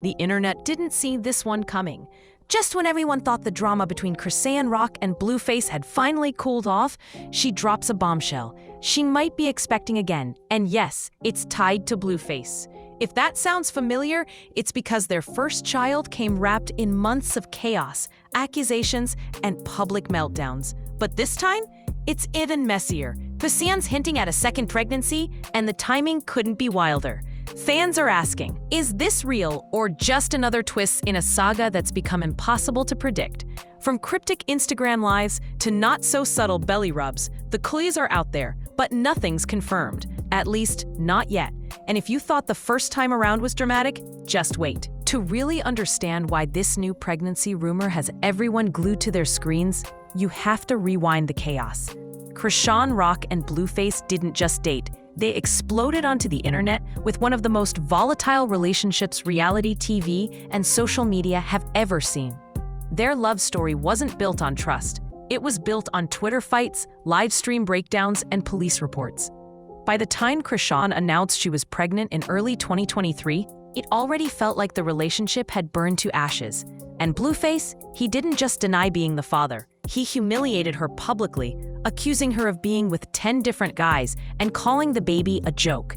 The internet didn't see this one coming. Just when everyone thought the drama between Chrisean Rock and Blueface had finally cooled off, she drops a bombshell. She might be expecting again, and yes, it's tied to Blueface. If that sounds familiar, it's because their first child came wrapped in months of chaos, accusations, and public meltdowns. But this time, it's even messier. Chrisean's hinting at a second pregnancy, and the timing couldn't be wilder. Fans are asking, is this real or just another twist in a saga that's become impossible to predict? From cryptic Instagram lives to not-so-subtle belly rubs, the clues are out there, but nothing's confirmed. At least, not yet. And if you thought the first time around was dramatic, just wait. To really understand why this new pregnancy rumor has everyone glued to their screens, you have to rewind the chaos. Chrisean Rock and Blueface didn't just date. They exploded onto the internet with one of the most volatile relationships reality TV and social media have ever seen. Their love story wasn't built on trust. It was built on Twitter fights, live stream breakdowns, and police reports. By the time Chrisean announced she was pregnant in early 2023, it already felt like the relationship had burned to ashes. And Blueface, he didn't just deny being the father. He humiliated her publicly, accusing her of being with 10 different guys and calling the baby a joke.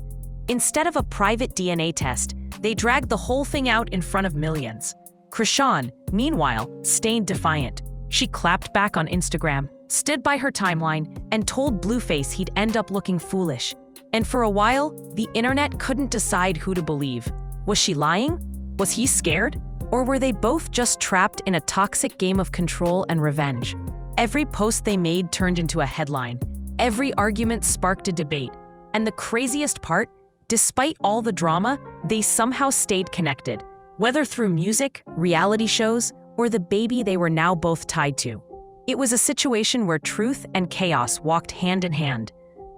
Instead of a private DNA test, they dragged the whole thing out in front of millions. Chrisean, meanwhile, stayed defiant. She clapped back on Instagram, stood by her timeline, and told Blueface he'd end up looking foolish. And for a while, the internet couldn't decide who to believe. Was she lying? Was he scared? Or were they both just trapped in a toxic game of control and revenge? Every post they made turned into a headline. Every argument sparked a debate. And the craziest part, despite all the drama, they somehow stayed connected. Whether through music, reality shows, or the baby they were now both tied to. It was a situation where truth and chaos walked hand in hand.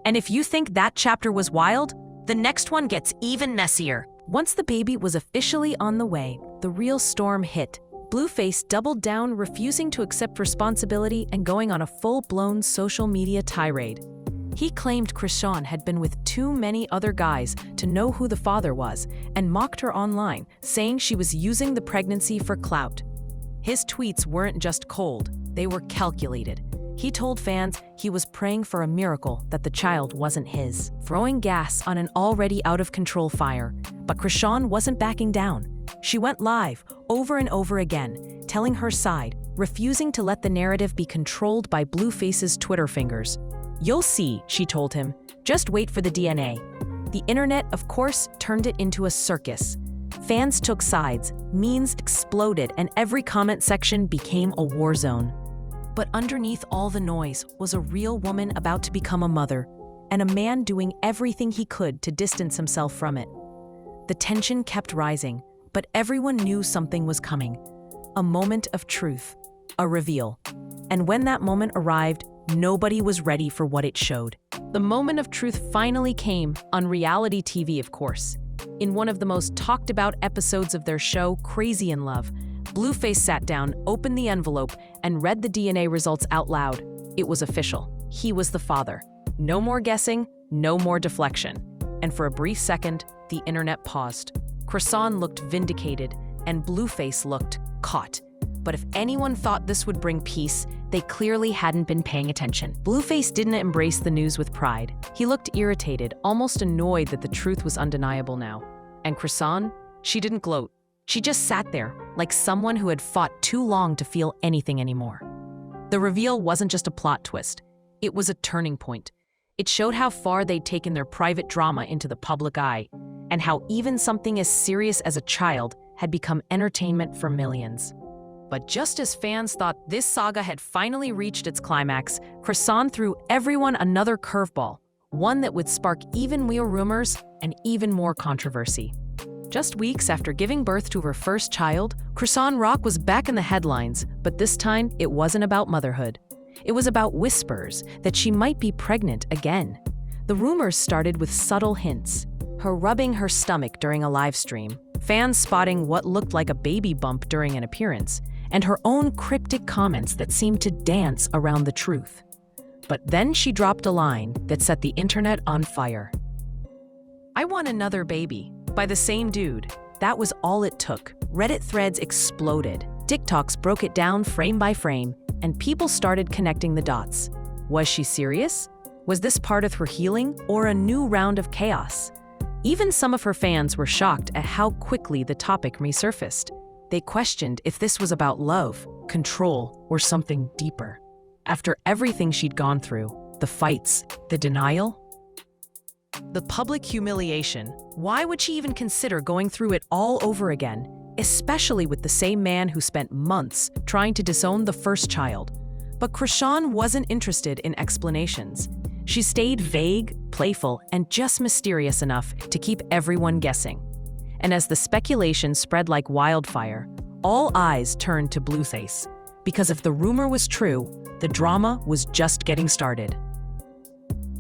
And if you think that chapter was wild, the next one gets even messier. Once the baby was officially on the way, the real storm hit. Blueface doubled down, refusing to accept responsibility and going on a full-blown social media tirade. He claimed Chrisean had been with too many other guys to know who the father was and mocked her online, saying she was using the pregnancy for clout. His tweets weren't just cold, they were calculated. He told fans he was praying for a miracle that the child wasn't his, throwing gas on an already out-of-control fire. But Chrisean wasn't backing down. She went live over and over again, telling her side, refusing to let the narrative be controlled by Blueface's Twitter fingers. "You'll see," she told him. "Just wait for the DNA." The internet, of course, turned it into a circus. Fans took sides, memes exploded, and every comment section became a war zone. But underneath all the noise was a real woman about to become a mother, and a man doing everything he could to distance himself from it. The tension kept rising, but everyone knew something was coming. A moment of truth, a reveal. And when that moment arrived, nobody was ready for what it showed. The moment of truth finally came on reality TV, of course. In one of the most talked about episodes of their show, Crazy in Love, Blueface sat down, opened the envelope, and read the DNA results out loud. It was official. He was the father. No more guessing, no more deflection. And for a brief second, the internet paused. Chrisean looked vindicated, and Blueface looked caught. But if anyone thought this would bring peace, they clearly hadn't been paying attention. Blueface didn't embrace the news with pride. He looked irritated, almost annoyed that the truth was undeniable now. And Chrisean, she didn't gloat. She just sat there, like someone who had fought too long to feel anything anymore. The reveal wasn't just a plot twist. It was a turning point. It showed how far they'd taken their private drama into the public eye, and how even something as serious as a child had become entertainment for millions. But just as fans thought this saga had finally reached its climax, Chrisean threw everyone another curveball, one that would spark even more rumors and even more controversy. Just weeks after giving birth to her first child, Chrisean Rock was back in the headlines, but this time it wasn't about motherhood. It was about whispers that she might be pregnant again. The rumors started with subtle hints. Her rubbing her stomach during a live stream, fans spotting what looked like a baby bump during an appearance, and her own cryptic comments that seemed to dance around the truth. But then she dropped a line that set the internet on fire. "I want another baby," by the same dude. that was all it took. Reddit threads exploded. TikToks broke it down frame by frame, and people started connecting the dots. Was she serious? Was this part of her healing or a new round of chaos? Even some of her fans were shocked at how quickly the topic resurfaced. They questioned if this was about love, control, or something deeper. After everything she'd gone through, the fights, the denial, the public humiliation, why would she even consider going through it all over again, especially with the same man who spent months trying to disown the first child? But Chrisean wasn't interested in explanations. She stayed vague, playful, and just mysterious enough to keep everyone guessing. And as the speculation spread like wildfire, all eyes turned to Blueface. Because if the rumor was true, the drama was just getting started.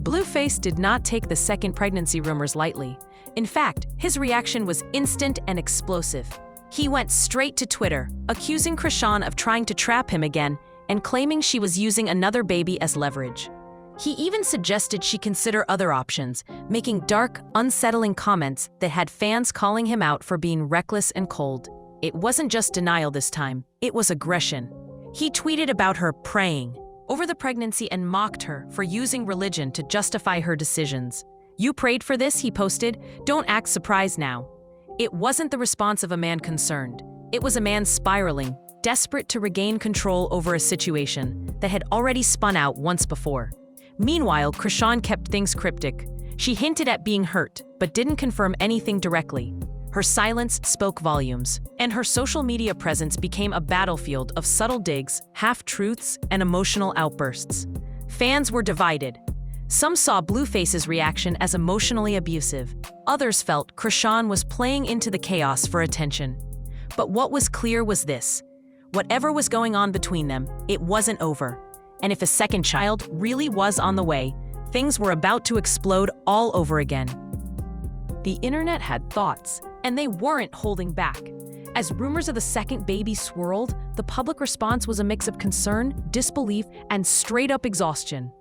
Blueface did not take the second pregnancy rumors lightly. In fact, his reaction was instant and explosive. He went straight to Twitter, accusing Chrisean of trying to trap him again and claiming she was using another baby as leverage. He even suggested she consider other options, making dark, unsettling comments that had fans calling him out for being reckless and cold. It wasn't just denial this time, it was aggression. He tweeted about her praying over the pregnancy and mocked her for using religion to justify her decisions. "You prayed for this," he posted. "Don't act surprised now." It wasn't the response of a man concerned. It was a man spiraling, desperate to regain control over a situation that had already spun out once before. Meanwhile, Chrisean kept things cryptic. She hinted at being hurt, but didn't confirm anything directly. Her silence spoke volumes, and her social media presence became a battlefield of subtle digs, half-truths, and emotional outbursts. Fans were divided. Some saw Blueface's reaction as emotionally abusive. Others felt Chrisean was playing into the chaos for attention. But what was clear was this: whatever was going on between them, it wasn't over. And if a second child really was on the way, things were about to explode all over again. The internet had thoughts, and they weren't holding back. As rumors of the second baby swirled, the public response was a mix of concern, disbelief, and straight-up exhaustion.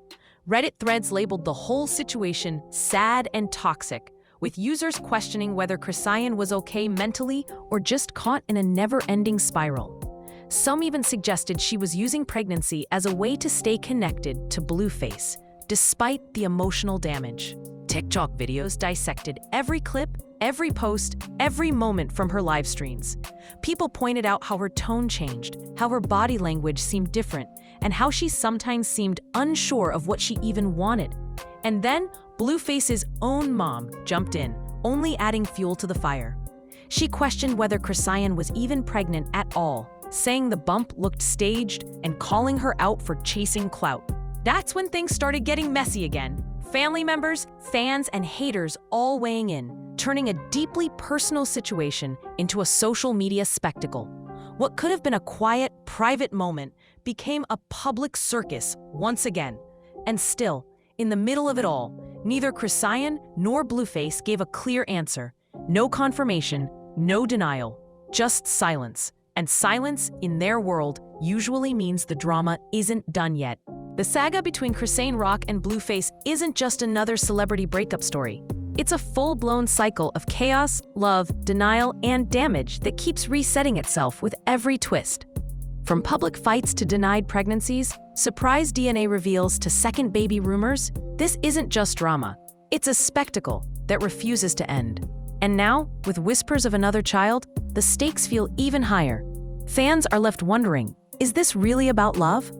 Reddit threads labeled the whole situation sad and toxic, with users questioning whether Chrisean was okay mentally or just caught in a never-ending spiral. Some even suggested she was using pregnancy as a way to stay connected to Blueface, despite the emotional damage. TikTok videos dissected every clip, every post, every moment from her live streams. People pointed out how her tone changed, how her body language seemed different, and how she sometimes seemed unsure of what she even wanted. And then, Blueface's own mom jumped in, only adding fuel to the fire. She questioned whether Chrisean was even pregnant at all, saying the bump looked staged and calling her out for chasing clout. That's when things started getting messy again. Family members, fans, and haters all weighing in, turning a deeply personal situation into a social media spectacle. What could have been a quiet, private moment became a public circus once again. And still, in the middle of it all, neither Chrisean nor Blueface gave a clear answer. No confirmation, no denial, just silence. And silence, in their world, usually means the drama isn't done yet. The saga between Chrisean Rock and Blueface isn't just another celebrity breakup story. It's a full-blown cycle of chaos, love, denial, and damage that keeps resetting itself with every twist. From public fights to denied pregnancies, surprise DNA reveals to second baby rumors, this isn't just drama. It's a spectacle that refuses to end. And now, with whispers of another child, the stakes feel even higher. Fans are left wondering, is this really about love?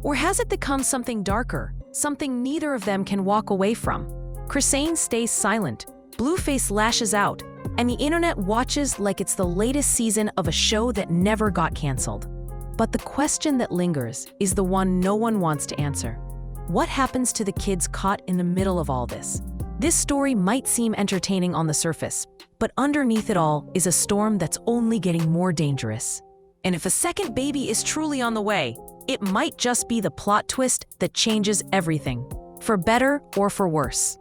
Or has it become something darker, something neither of them can walk away from? Chrisean stays silent, Blueface lashes out, and the internet watches like it's the latest season of a show that never got canceled. But the question that lingers is the one no one wants to answer. What happens to the kids caught in the middle of all this? This story might seem entertaining on the surface, but underneath it all is a storm that's only getting more dangerous. And if a second baby is truly on the way, it might just be the plot twist that changes everything, for better or for worse.